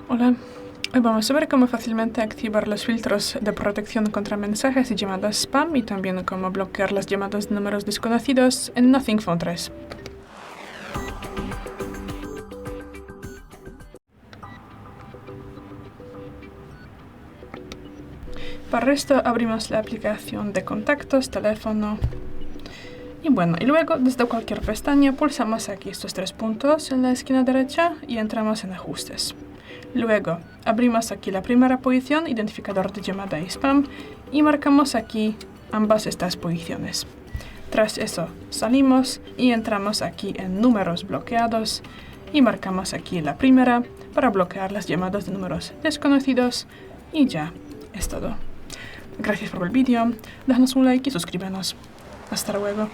Hola, hoy vamos a ver cómo fácilmente activar los filtros de protección contra mensajes y llamadas spam y también cómo bloquear las llamadas de números desconocidos en Nothing Phone 3. Para esto abrimos la aplicación de contactos, teléfono y luego desde cualquier pestaña pulsamos aquí estos tres puntos en la esquina derecha y entramos en ajustes. Luego abrimos aquí la primera posición, identificador de llamada y spam, y marcamos aquí ambas estas posiciones. Tras eso salimos y entramos aquí en números bloqueados y marcamos aquí la primera para bloquear las llamadas de números desconocidos y ya es todo. Gracias por ver el vídeo, déjanos un like y suscríbenos. Hasta luego.